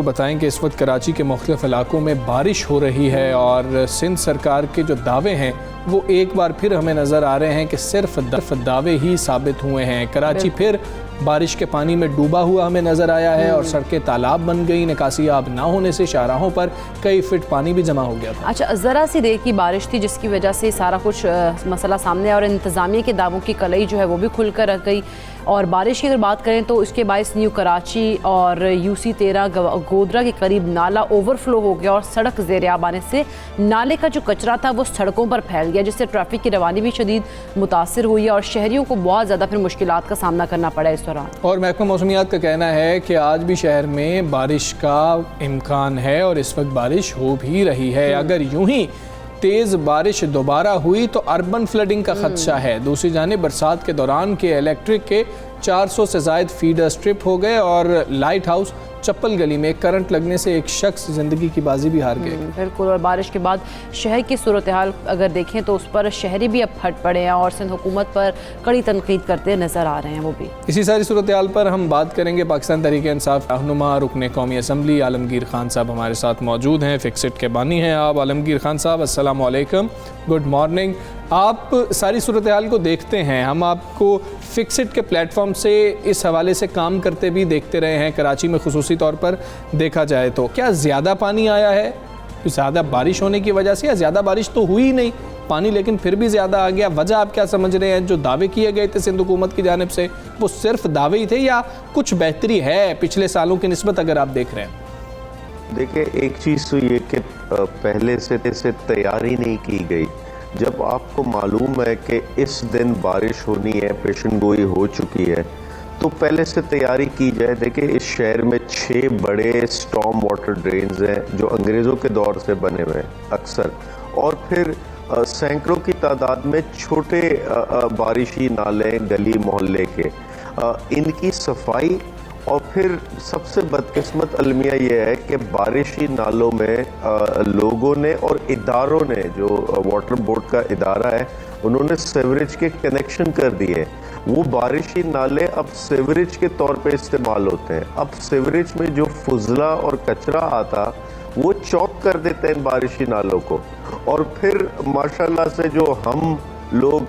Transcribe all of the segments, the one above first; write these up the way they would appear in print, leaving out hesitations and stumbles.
आपको बताएं कि इस वक्त कराची के मुख्तलिफ इलाकों में बारिश हो रही है और सिंध सरकार के जो दावे हैं वो एक बार फिर हमें नज़र आ रहे हैं कि सिर्फ दावे ही साबित हुए हैं। कराची फिर बारिश के पानी में डूबा हुआ हमें नज़र आया है और सड़कें तालाब बन गई। निकासी आब ना होने से शाहराहों पर कई फीट पानी भी जमा हो गया था। अच्छा, ज़रा सी देर की बारिश थी जिसकी वजह से सारा कुछ मसला सामने आया और इंतज़ामिया के दावों की कलई जो है वो भी खुल कर रख गई। और बारिश की अगर बात करें तो इसके बायस न्यू कराची और UC 13 गोदरा के करीब नाला ओवरफ्लो हो गया और सड़क ज़ेर-ए-आब आने से नाले का जो कचरा था वो सड़कों पर फैल गया, जिससे ट्रैफिक की रवानी भी शदीद मुतासिर हुई है और शहरियों को बहुत ज़्यादा फिर मुश्किलात का सामना करना पड़ा इस दौरान। और महकमा मौसमियात का कहना है कि आज भी शहर में बारिश का इम्कान है और इस वक्त बारिश हो भी रही है। अगर यूं ही तेज़ बारिश दोबारा हुई तो अर्बन फ्लडिंग का खदशा है। दूसरी जानिब बरसात के दौरान के इलेक्ट्रिक के 400 से ज़ायद फीडर स्ट्रिप हो गए और लाइट हाउस चप्पल गली में करंट लगने से एक शख्स ज़िंदगी की बाजी भी हार गए। बिल्कुल। और बारिश के बाद शहर की सूरत हाल अगर देखें तो उस पर शहरी भी अब फट पड़े हैं और सिंध हुकूमत पर कड़ी तनकीद करते नज़र आ रहे हैं वो भी। इसी सारी सूरत हाल पर हम बात करेंगे। पाकिस्तान तहरीक-ए-इंसाफ रहनुमा रुकन कौमी असम्बली आलमगीर खान साहब हमारे साथ मौजूद हैं। फिक्सिट के बानी हैं आप आलमगीर खान साहब, अस्सलाम वालेकुम, गुड मॉर्निंग। आप सारी सूरत हाल को देखते हैं, हम आपको फिक्सिट के प्लेटफॉर्म से इस हवाले से काम करते भी देखते रहे हैं। कराची में खुसूसी तौर पर देखा जाए तो क्या ज़्यादा पानी आया है ज़्यादा बारिश होने की वजह से, या ज़्यादा बारिश तो हुई ही नहीं पानी लेकिन फिर भी ज़्यादा आ गया? वजह आप क्या समझ रहे हैं? जो दावे किए गए थे सिंध हुकूमत की जानिब से वो सिर्फ दावे ही थे या कुछ बेहतरी है पिछले सालों की निस्बत अगर आप देख रहे हैं? देखिए, एक चीज़ तो ये कि पहले से तैयारी नहीं की गई। जब आपको मालूम है कि इस दिन बारिश होनी है, पेशन गोई हो चुकी है, तो पहले से तैयारी की जाए। देखिए, इस शहर में 6 बड़े स्टॉर्म वाटर ड्रेन्स हैं जो अंग्रेज़ों के दौर से बने हुए हैं अक्सर, और फिर सैकड़ों की तादाद में छोटे बारिशी नाले गली मोहल्ले के, इनकी सफाई। और फिर सबसे बदकिस्मत अलमिया ये है कि बारिशी नालों में लोगों ने और इदारों ने, जो वाटर बोर्ड का इदारा है, उन्होंने सीवरेज के कनेक्शन कर दिए। वो बारिशी नाले अब सीवरेज के तौर पे इस्तेमाल होते हैं। अब सीवरेज में जो फुजला और कचरा आता वो चौक कर देते हैं इन बारिशी नालों को, और फिर माशाल्लाह से जो हम लोग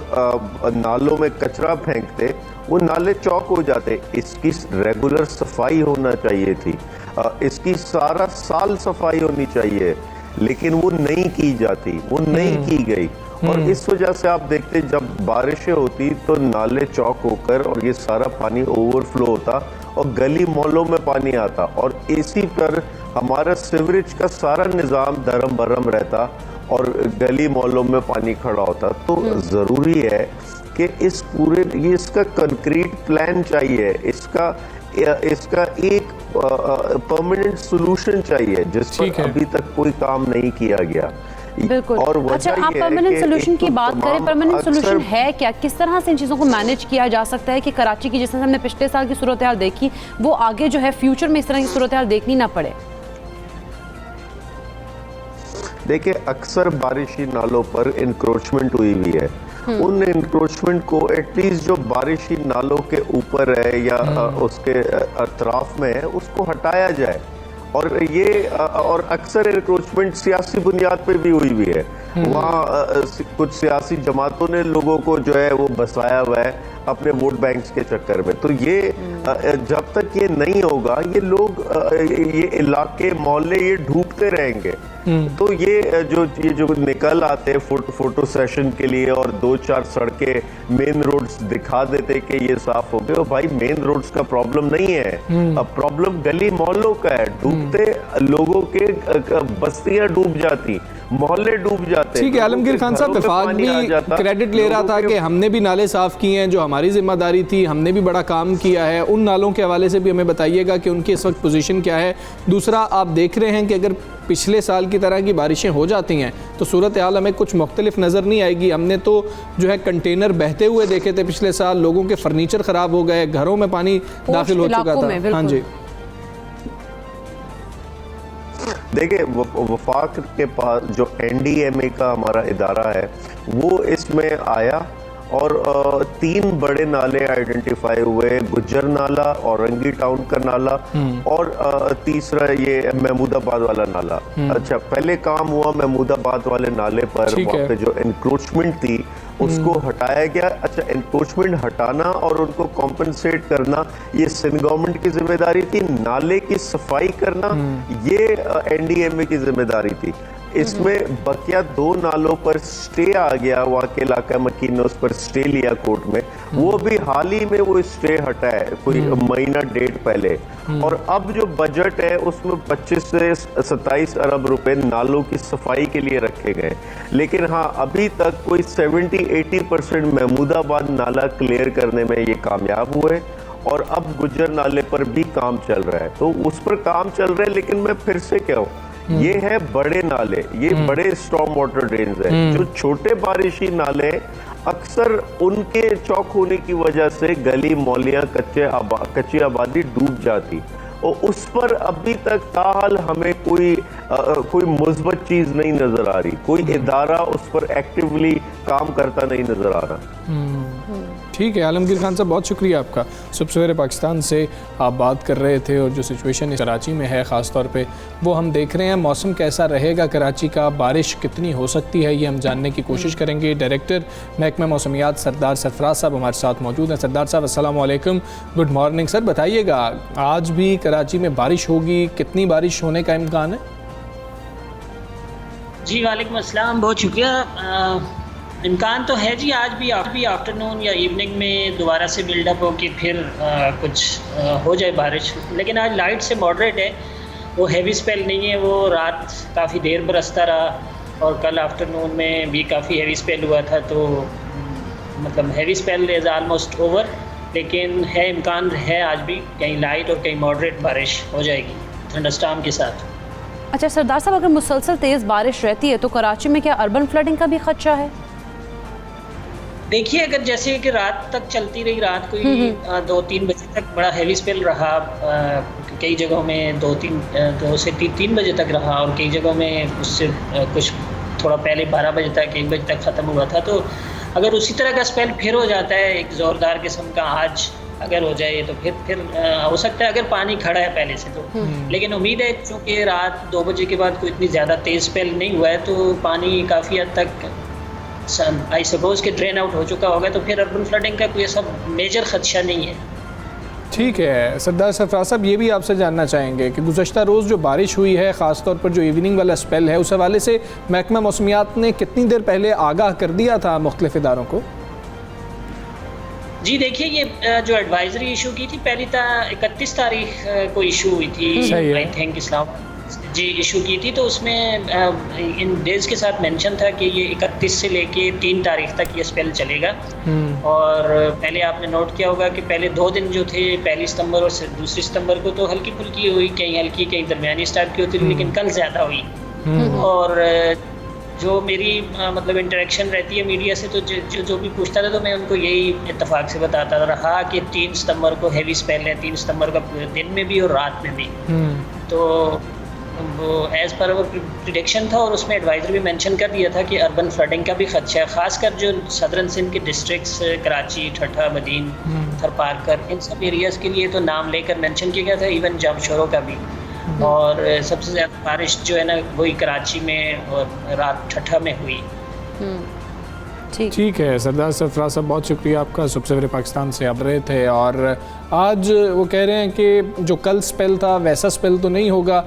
नालों में कचरा फेंकते वो नाले चौक हो जाते। इसकी रेगुलर सफाई होना चाहिए थी, इसकी सारा साल सफाई होनी चाहिए, लेकिन वो नहीं की जाती, वो नहीं की गई। और इस वजह से आप देखते जब बारिशें होती तो नाले चौक होकर और ये सारा पानी ओवरफ्लो होता और गली मोहल्लों में पानी आता, और इसी पर हमारा सीवरेज का सारा निज़ाम धर्म बरम रहता और गली मोहल्लों में पानी खड़ा होता। तो ज़रूरी है कि इस पूरे ये इसका कंक्रीट प्लान चाहिए, इसका एक परमानेंट सोल्यूशन चाहिए जिस पर अभी तक कोई काम नहीं किया गया। बिल्कुल। और अच्छा, आप परमानेंट सोल्यूशन की बात करें, परमानेंट सोल्यूशन है क्या? किस तरह से इन चीज़ों को मैनेज किया जा सकता है कि कराची की, जिस तरह हमने पिछले साल की सूरत हाल देखी, वो आगे जो है फ्यूचर में इस तरह की सूरत हाल देखनी ना पड़े? देखिए, अक्सर बारिशी नालों पर इंक्रोचमेंट हुई हुई है। उन इंक्रोचमेंट को एटलीस्ट जो बारिशी नालों के ऊपर है या उसके अतराफ में है उसको हटाया जाए। और अक्सर इंक्रोचमेंट सियासी बुनियाद पर भी हुई हुई है। वहाँ कुछ सियासी जमातों ने लोगों को जो है वो बसाया हुआ है अपने वोट बैंक्स के चक्कर में। तो ये जब तक ये नहीं होगा, ये लोग ये इलाके मोहल्ले ये ढूंढते रहेंगे। तो ये जो निकल आते फोटो सेशन के लिए और 2-4 सड़कें मेन रोड्स दिखा देते कि ये साफ हो गए, और भाई मेन रोड्स का प्रॉब्लम नहीं है, अब प्रॉब्लम गली मोहल्लों का है। डूबते लोगों के बस्तियां डूब जाती, मोहल्ले डूब जाते। ठीक है आलमगीर खान साहब, वफाक भी क्रेडिट ले रहा था कि हमने भी नाले साफ किए हैं, जो हमारी जिम्मेदारी थी, हमने भी बड़ा काम किया है। उन नालों के हवाले से भी हमें बताइएगा कि उनकी इस वक्त पोजीशन क्या है। दूसरा, आप देख रहे हैं कि अगर पिछले साल की तरह की बारिशें हो जाती हैं तो सूरत हाल हमें कुछ मुख्तलिफ नज़र नहीं आएगी। हमने तो जो है कंटेनर बहते हुए देखे थे पिछले साल, लोगों के फर्नीचर ख़राब हो गए, घरों में पानी दाखिल हो चुका था। हाँ जी, देखिए, वफाक के पास जो NDMA का हमारा इदारा है वो इसमें आया और 3 बड़े नाले आइडेंटिफाई हुए, गुज्जर नाला, औरंगी टाउन का नाला और तीसरा ये महमूदाबाद वाला नाला। अच्छा, पहले काम हुआ महमूदाबाद वाले नाले पर, वहाँ पे जो एनक्रोचमेंट थी उसको हटाया गया। अच्छा, एनक्रोचमेंट हटाना और उनको कॉम्पनसेट करना ये सिंध गवर्नमेंट की जिम्मेदारी थी। नाले की सफाई करना ये एनडीएमए की जिम्मेदारी थी। इसमें बकिया 2 नालों पर स्टे आ गया, वहाँ के इलाका मकीन ने उस पर स्टे लिया कोर्ट में, वो भी हाल ही में वो स्टे हटा है, कोई महीना डेढ़ पहले। और अब जो बजट है उसमें 25 से 27 अरब रुपए नालों की सफाई के लिए रखे गए, लेकिन हाँ अभी तक कोई 70-80% महमूदाबाद नाला क्लियर करने में ये कामयाब हुए और अब गुज्जर नाले पर भी काम चल रहा है। तो उस पर काम चल रहा है, लेकिन मैं फिर से कहूँ ये है बड़े नाले, ये बड़े स्टॉर्म वाटर ड्रेन्स है। जो छोटे बारिशी नाले अक्सर उनके चौक होने की वजह से गली मौलियां कच्ची आबादी डूब जाती और उस पर अभी तक ताहाल हमें कोई मुस्बत चीज नहीं नजर आ रही, कोई इदारा उस पर एक्टिवली काम करता नहीं नजर आ रहा। ठीक है आलमगीर खान साहब, बहुत शुक्रिया आपका। सुबह सवेरे पाकिस्तान से आप बात कर रहे थे और जो सिचुएशन कराची में है ख़ास तौर पे वो हम देख रहे हैं। मौसम कैसा रहेगा कराची का, बारिश कितनी हो सकती है, ये हम जानने की कोशिश करेंगे। डायरेक्टर महकमा मौसमियात सरदार सरफराज साहब हमारे साथ मौजूद हैं। सरदार साहब अस्सलाम वालेकुम, गुड मॉर्निंग। सर बताइएगा, आज भी कराची में बारिश होगी, कितनी बारिश होने का इम्कान है? जी वालेकुम अस्सलाम, बहुत शुक्रिया। इम्कान तो है जी, आज भी आफ्टरनून या इवनिंग में दोबारा से बिल्डअप हो कि फिर कुछ हो जाए बारिश, लेकिन आज लाइट से मॉडरेट है, वो हैवी स्पेल नहीं है। वो रात काफ़ी देर बरसता रहा और कल आफ्टरनून में भी काफ़ी हैवी स्पेल हुआ था, तो मतलब heavy spell is almost over, लेकिन है इम्कान है आज भी कहीं लाइट और कहीं मॉडरेट बारिश हो जाएगी थंडरस्टॉर्म के साथ। अच्छा सरदार साहब, अगर मुसलसल तेज़ बारिश रहती है तो कराची में क्या अर्बन फ्लडिंग का भी खदशा है? देखिए, अगर जैसे कि रात तक चलती रही, रात कोई 2-3 बजे तक बड़ा हैवी स्पेल रहा, कई जगहों में 2 से 3 बजे तक रहा और कई जगहों में उससे कुछ थोड़ा पहले 12 बजे तक 1 बजे तक ख़त्म हुआ था। तो अगर उसी तरह का स्पेल फिर हो जाता है एक ज़ोरदार किस्म का आज अगर हो जाए तो फिर हो सकता है, अगर पानी खड़ा है पहले से तो। लेकिन उम्मीद है चूँकि रात 2 बजे के बाद कोई इतनी ज़्यादा तेज़ स्पेल नहीं हुआ है तो पानी काफ़ी हद तक आई सपोज कि ड्रेन आउट हो चुका होगा, तो फिर अर्बन फ्लडिंग का कोई सब मेजर खदशा नहीं है। ठीक है सरदार सरफराज साहब, ये भी आपसे जानना चाहेंगे कि गुज़श्ता रोज़ जो बारिश हुई है, ख़ास तौर पर जो इवनिंग वाला स्पेल है, उस हवाले से महकमा मौसमियात ने कितनी देर पहले आगाह कर दिया था मुख्तलिफ इदारों को? जी देखिए, ये जो एडवाइजरी इशू की थी पहली 31 तारीख को इशू हुई थी, I think Islam ji issue की थी, तो उसमें इन डेज के साथ मेंशन था कि ये 31 से लेके 3 तारीख तक ये स्पेल चलेगा। और पहले आपने नोट किया होगा कि पहले 2 दिन जो थे, 1 सितंबर और 2 सितंबर को तो हल्की फुल्की हुई, कहीं हल्की कहीं दरमियानी स्टार्ट की होती थी, लेकिन कल ज़्यादा हुई। और जो मेरी मतलब इंटरेक्शन रहती है मीडिया से, तो जो भी पूछता था तो मैं उनको यही इत्तेफाक से बताता रहा कि 3 सितंबर को हैवी स्पेल है, 3 सितंबर का पूरे दिन में भी और रात में भी। तो वो एज़ पर वो प्रिडिक्शन था और उसमें एडवाइजरी भी मेंशन कर दिया था कि अर्बन फ्लडिंग का भी खदशा है, ख़ासकर जो सदरन सिंध के डिस्ट्रिक्ट्स कराची, ठट्ठा, मदीन, थरपारकर, इन सब एरियाज़ के लिए तो नाम लेकर मेंशन किया गया था, इवन जामशोरों का भी। और सबसे ज़्यादा बारिश जो है ना वही कराची में और रात ठट्ठा में हुई। ठीक है सरदार सरफराज साहब, बहुत शुक्रिया आपका। सुबह सवेरे पाकिस्तान से आप रहे थे और आज वो कह रहे हैं कि जो कल स्पेल था वैसा स्पेल तो नहीं होगा,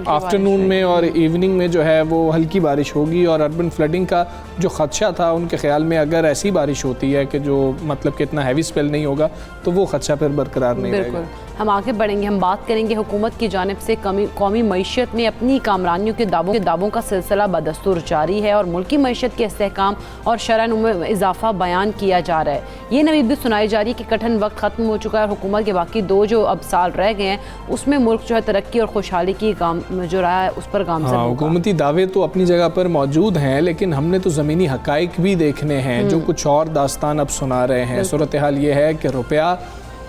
आफ्टरनून में और इवनिंग में जो है वो हल्की बारिश होगी और अर्बन फ्लडिंग का जो खदशा था उनके ख्याल में अगर ऐसी बारिश होती है कि जो मतलब कि इतना हैवी स्पेल नहीं होगा तो वो खदशा फिर बरकरार नहीं रहेगा। हम आगे बढ़ेंगे, हम बात करेंगे हुकूमत की जानिब से कौमी मईशत में अपनी कामरानियों के दावों का सिलसिला बदस्तूर जारी है और मुल्की मईशत के इस्तेहकाम और शरह में इजाफा बयान किया जा रहा है। ये नवीद भी सुनाई जा रही है कि कठिन वक्त ख़त्म हो चुका है और हुकूमत के बाकी 2 जो अब साल रह गए हैं उसमें मुल्क जो है तरक्की और खुशहाली की जो रहा है उस पर गामज़न होगा। हुकूमती दावे तो अपनी जगह पर मौजूद हैं, लेकिन हमने तो ज़मीनी हक़ाइक़ भी देखने हैं जो कुछ और दास्तान अब सुना रहे हैं। सूरत हाल ये है कि रुपया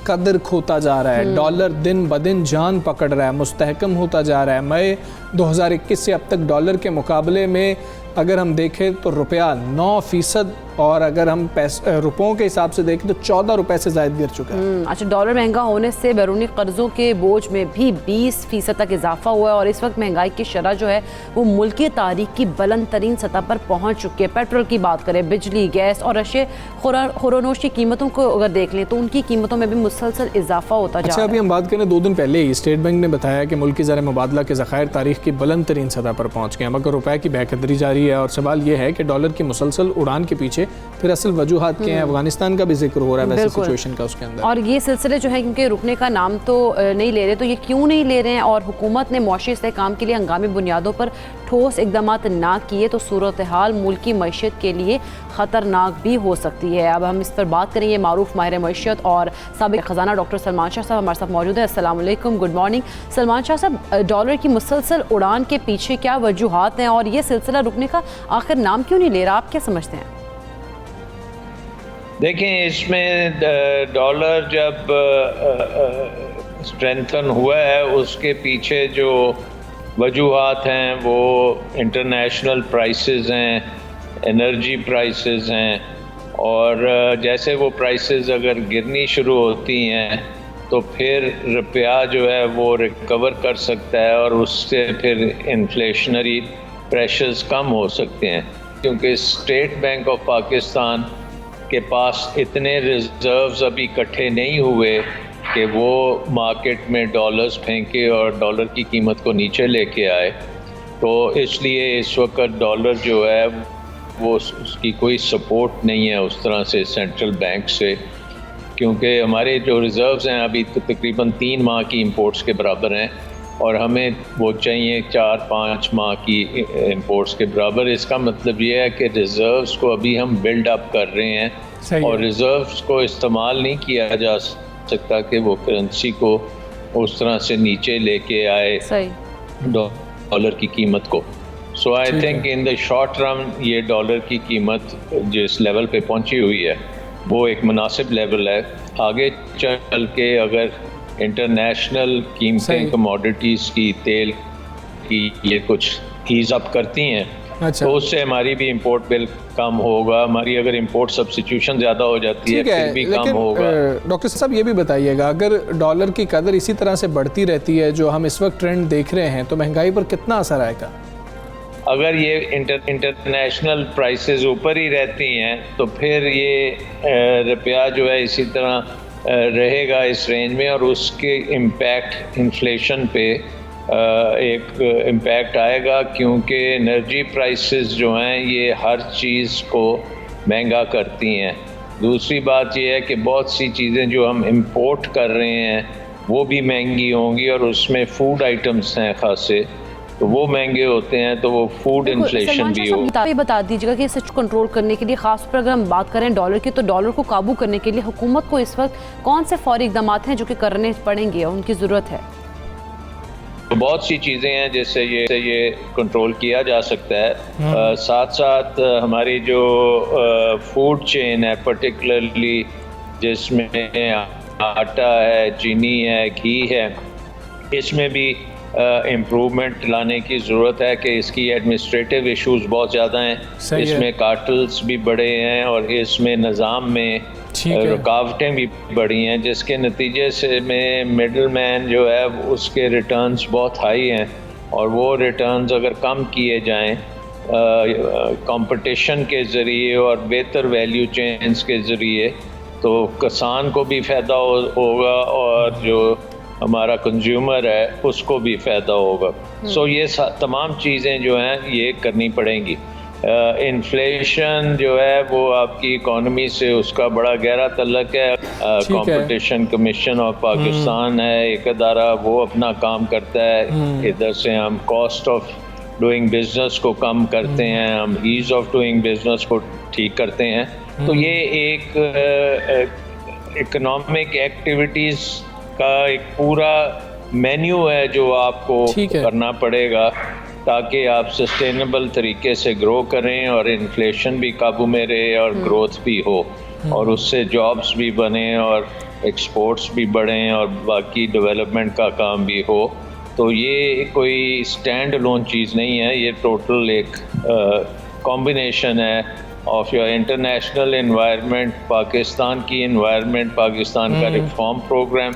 कदर खोता जा रहा है, डॉलर दिन ब दिन जान पकड़ रहा है, मुस्तहकम होता जा रहा है। मई 2021 से अब तक डॉलर के मुकाबले में अगर हम देखें तो रुपया 9% और अगर हम रुपयों के हिसाब से देखें तो 14 रुपए से ज़ायद गिर चुका है। अच्छा, डॉलर महंगा होने से बैरूनी कर्ज़ों के बोझ में भी 20% तक इजाफा हुआ है और इस वक्त महंगाई की शरह जो है वो मुल्की तारीख की बुलंद तरीन सतह पर पहुँच चुकी है। पेट्रोल की बात करें, बिजली, गैस और अशे खुरानोश की कीमतों को अगर देख लें तो उनकी कीमतों में भी मुसलसल इजाफा होता जा रहा है। अभी हम बात करें 2 दिन पहले ही स्टेट बैंक ने बताया कि मुल्की ज़र मुबादला के ज़खायर तारीख की बुलंद तरीन सतह पर पहुँच गए हैं, मगर रुपये की बहकदरी जारी है। और सवाल ये है कि डॉलर की मुसलसल उड़ान के पीछे फिर असल वजूहात के हैं। अफगानिस्तान का भी जिक्र हो रहा है वैसे सिचुएशन का उसके अंदर, और ये सिलसिले जो है क्योंकि रुकने का नाम तो नहीं ले रहे, तो ये क्यों नहीं ले रहे हैं? और हुकूमत ने मुआशी इस्तेहकाम के लिए हंगामी बुनियादों पर ठोस इकदाम ना किए तो सूरत हाल मुल्की मईशत के लिए ख़तरनाक भी हो सकती है। अब हम इस पर बात करेंगे। मारूफ माहिर मईशत और साबिक़ ख़जाना डॉक्टर सलमान शाह साहब हमारे साथ मौजूद है। अस्सलाम वालेकुम, गुड मॉर्निंग। सलमान शाह साहब, डॉलर की मुसलसल उड़ान के पीछे क्या वजूहात हैं और ये सिलसिला रुकने का आखिर नाम क्यों नहीं ले रहा? आप क्या समझते हैं? देखें, इसमें डॉलर जब स्ट्रेंथन हुआ है उसके पीछे जो वजूहात हैं वो इंटरनेशनल प्राइसेस हैं, एनर्जी प्राइसेस हैं, और जैसे वो प्राइसेस अगर गिरनी शुरू होती हैं तो फिर रुपया जो है वो रिकवर कर सकता है और उससे फिर इन्फ्लेशनरी प्रेशर्स कम हो सकते हैं, क्योंकि स्टेट बैंक ऑफ पाकिस्तान के पास इतने रिजर्व्स अभी इकट्ठे नहीं हुए कि वो मार्केट में डॉलर्स फेंके और डॉलर की कीमत को नीचे लेके आए। तो इसलिए इस वक्त डॉलर जो है वो उसकी कोई सपोर्ट नहीं है उस तरह से सेंट्रल बैंक से, क्योंकि हमारे जो रिज़र्व्स हैं अभी तकरीबन 3 माह की इंपोर्ट्स के बराबर हैं और हमें वो चाहिए 4-5 माह की इंपोर्ट्स के बराबर। इसका मतलब ये है कि रिज़र्व्स को अभी हम बिल्ड अप कर रहे हैं और रिज़र्व्स को इस्तेमाल नहीं किया जा सकता कि वो करेंसी को उस तरह से नीचे लेके आए डॉलर की कीमत को। So I think in the short run ये डॉलर की कीमत जिस लेवल पे पहुंची हुई है वो एक मुनासिब लेवल है। आगे चल के अगर इंटरनेशनल कीमतें कमोडिटीज़ की, तेल की ये कुछ ईज़ अप करती हैं तो उससे हमारी भी इंपोर्ट बिल कम होगा। हमारी अगर इंपोर्ट सब्स्टिट्यूशन ज़्यादा हो जाती है फिर भी कम होगा। डॉक्टर साहब ये भी बताइएगा, अगर डॉलर की कदर इसी तरह से बढ़ती रहती है जो हम इस वक्त ट्रेंड देख रहे हैं तो महंगाई पर कितना असर आएगा? अगर ये इंटरनेशनल प्राइसेस ऊपर ही रहती हैं तो फिर ये रुपया जो है इसी तरह रहेगा इस रेंज में और उसके इम्पैक्ट इन्फ्लेशन पे एक इम्पैक्ट आएगा, क्योंकि एनर्जी प्राइसेस जो हैं ये हर चीज़ को महंगा करती हैं। दूसरी बात ये है कि बहुत सी चीज़ें जो हम इंपोर्ट कर रहे हैं वो भी महंगी होंगी और उसमें फूड आइटम्स हैं खासे, तो वो महंगे होते हैं, तो वो फूड इन्फ्लेशन भी होगा। ये बता दीजिएगा कि इसे कंट्रोल करने के लिए, खास पर अगर हम बात करें डॉलर की, तो डॉलर को काबू करने के लिए हुकूमत को इस वक्त कौन से फौरी इकदाम हैं जो कि करने पड़ेंगे और उनकी ज़रूरत है? तो बहुत सी चीज़ें हैं जिससे ये कंट्रोल किया जा सकता है। साथ साथ हमारी जो फूड चेन है, पर्टिकुलरली जिसमें आटा है, चीनी है, घी है, इसमें भी इम्प्रूवमेंट लाने की ज़रूरत है कि इसकी एडमिनिस्ट्रेटिव इश्यूज बहुत ज़्यादा हैं, इसमें कार्टल्स भी बड़े हैं और इसमें निज़ाम में रुकावटें भी बढ़ी हैं, जिसके नतीजे से में मिडल मैन जो है उसके रिटर्न्स बहुत हाई हैं और वो रिटर्न्स अगर कम किए जाएं कंपटीशन के ज़रिए और बेहतर वैल्यू चेन्स के ज़रिए तो किसान को भी फ़ायदा होगा और जो हमारा कंज्यूमर है उसको भी फ़ायदा होगा। सो ये तमाम चीज़ें जो हैं ये करनी पड़ेंगी। इन्फ्लेशन जो है वो आपकी इकॉनमी से उसका बड़ा गहरा तल्लक है। कंपटीशन कमीशन ऑफ पाकिस्तान है एक अदारा, वो अपना काम करता है। इधर से हम कॉस्ट ऑफ डूइंग बिजनेस को कम करते हैं, हम ईज़ ऑफ डूइंग बिजनेस को ठीक करते हैं। तो ये एक इकोनॉमिक एक्टिविटीज़ का एक पूरा मेन्यू है जो आपको करना पड़ेगा ताकि आप सस्टेनेबल तरीके से ग्रो करें और इन्फ्लेशन भी काबू में रहे और ग्रोथ भी हो और उससे जॉब्स भी बने और एक्सपोर्ट्स भी बढ़ें और बाकी डेवलपमेंट का काम भी हो। तो ये कोई स्टैंड अलोन चीज़ नहीं है, ये टोटल एक कॉम्बिनेशन है of your international environment, Pakistan की एनवायरनमेंट, पाकिस्तान का रिफॉर्म प्रोग्राम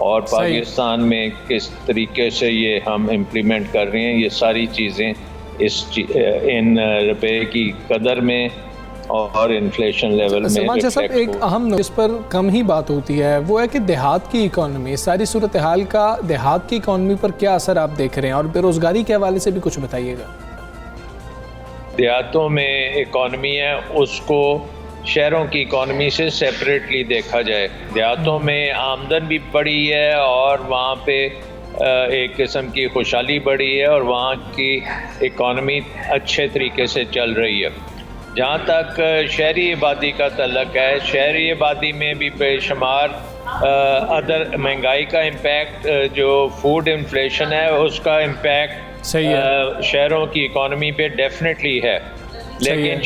और पाकिस्तान में किस तरीके से ये हम इम्प्लीमेंट कर रहे हैं, ये सारी चीज़ें इन रुपए की कदर में और इन्फ्लेशन लेवल में सलमान शाह साहब, एक अहम जिस पर कम ही बात होती है वो है कि देहात की इकॉनमी, सारी सूरत हाल का देहात की इकॉनमी पर क्या असर आप देख रहे हैं, और बेरोज़गारी के हवाले से भी कुछ बताइएगा। देहातों में इकॉनमी है उसको शहरों की इकॉनमी से सेपरेटली देखा जाए। देहातों में आमदन भी बढ़ी है और वहाँ पे एक किस्म की खुशहाली बढ़ी है और वहाँ की इकॉनमी अच्छे तरीके से चल रही है। जहाँ तक शहरी आबादी का तल्लक है, शहरी आबादी में भी बेशुमार अदर महंगाई का इम्पैक्ट, जो फूड इन्फ्लेशन है उसका इम्पैक्ट सही है शहरों की इकॉनमी पे डेफिनेटटली है। लेकिन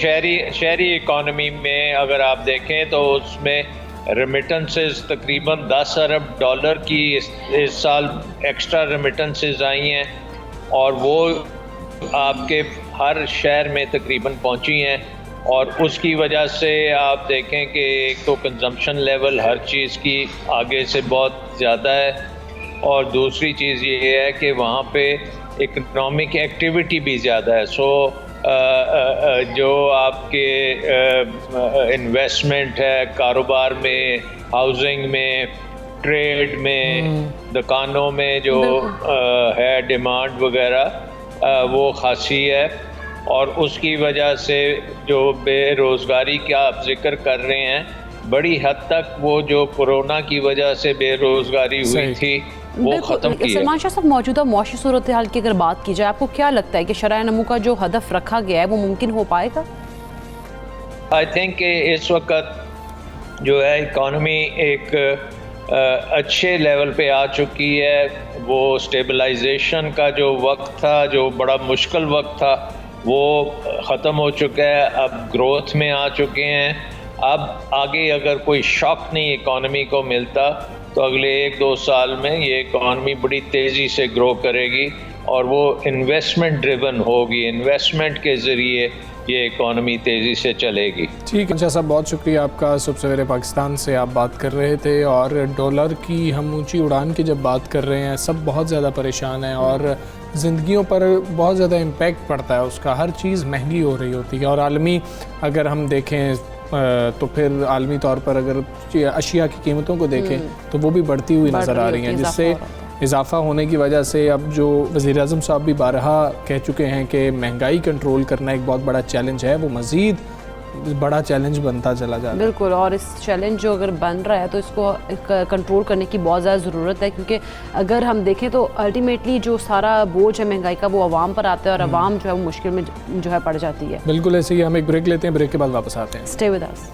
शहरी इकॉनमी में अगर आप देखें तो उसमें रेमिटेंसेस तकरीबन 10 अरब डॉलर की इस साल एक्स्ट्रा रेमिटेंसेस आई हैं और वो आपके हर शहर में तकरीबन पहुंची हैं और उसकी वजह से आप देखें कि एक तो कंजम्पशन लेवल हर चीज़ की आगे से बहुत ज़्यादा है और दूसरी चीज़ ये है कि वहाँ पे इकनॉमिक एक्टिविटी भी ज़्यादा है। सो जो आपके इन्वेस्टमेंट है कारोबार में, हाउसिंग में, ट्रेड में, दुकानों में जो है डिमांड वगैरह वो खासी है और उसकी वजह से जो बेरोज़गारी का आप जिक्र कर रहे हैं, बड़ी हद तक वो जो कोरोना की वजह से बेरोज़गारी हुई थी वो ख़त्म की है। सलमान शाह साहब, मौजूदा मौशी सूरत हाल की अगर बात की जाए, आपको क्या लगता है कि शरह नमू का जो हदफ रखा गया है वो मुमकिन हो पाएगा? आई थिंक इस वक्त जो है इकॉनमी एक अच्छे लेवल पे आ चुकी है। वो स्टेबलाइजेशन का जो वक्त था, जो बड़ा मुश्किल वक्त था, वो ख़त्म हो चुका है। अब ग्रोथ में आ चुके हैं। अब आगे अगर कोई शॉक नहीं इकॉनमी को मिलता तो अगले 1-2 साल में ये इकॉनमी बड़ी तेज़ी से ग्रो करेगी और वो इन्वेस्टमेंट ड्रिवन होगी। इन्वेस्टमेंट के ज़रिए ये इकॉनमी तेज़ी से चलेगी। ठीक है शाह साहब, बहुत शुक्रिया आपका। सुबह सवेरे पाकिस्तान से आप बात कर रहे थे और डॉलर की हम ऊंची उड़ान की जब बात कर रहे हैं, सब बहुत ज़्यादा परेशान हैं और ज़िंदगियों पर बहुत ज़्यादा इम्पैक्ट पड़ता है उसका। हर चीज़ महंगी हो रही होती है और आलमी अगर हम देखें तो फिर आलमी तौर पर अगर अशिया की कीमतों को देखें तो वो भी बढ़ती हुई नज़र आ रही हैं, जिससे इजाफ़ा होने की वजह से अब जो वज़ीर-ए-आज़म साहब भी बारहा कह चुके हैं कि महंगाई कंट्रोल करना एक बहुत बड़ा चैलेंज है, वो मज़ीद बड़ा चैलेंज बनता चला जा रहा है। बिल्कुल, और इस चैलेंज जो अगर बन रहा है तो इसको कंट्रोल करने की बहुत ज़्यादा ज़रूरत है, क्योंकि अगर हम देखें तो अल्टीमेटली जो सारा बोझ है महंगाई का वो आवाम पर आता है और आवाम जो है वो मुश्किल में जो है पड़ जाती है। बिल्कुल ऐसे ही। हम एक ब्रेक लेते हैं, ब्रेक के बाद वापस आते हैं। Stay with us.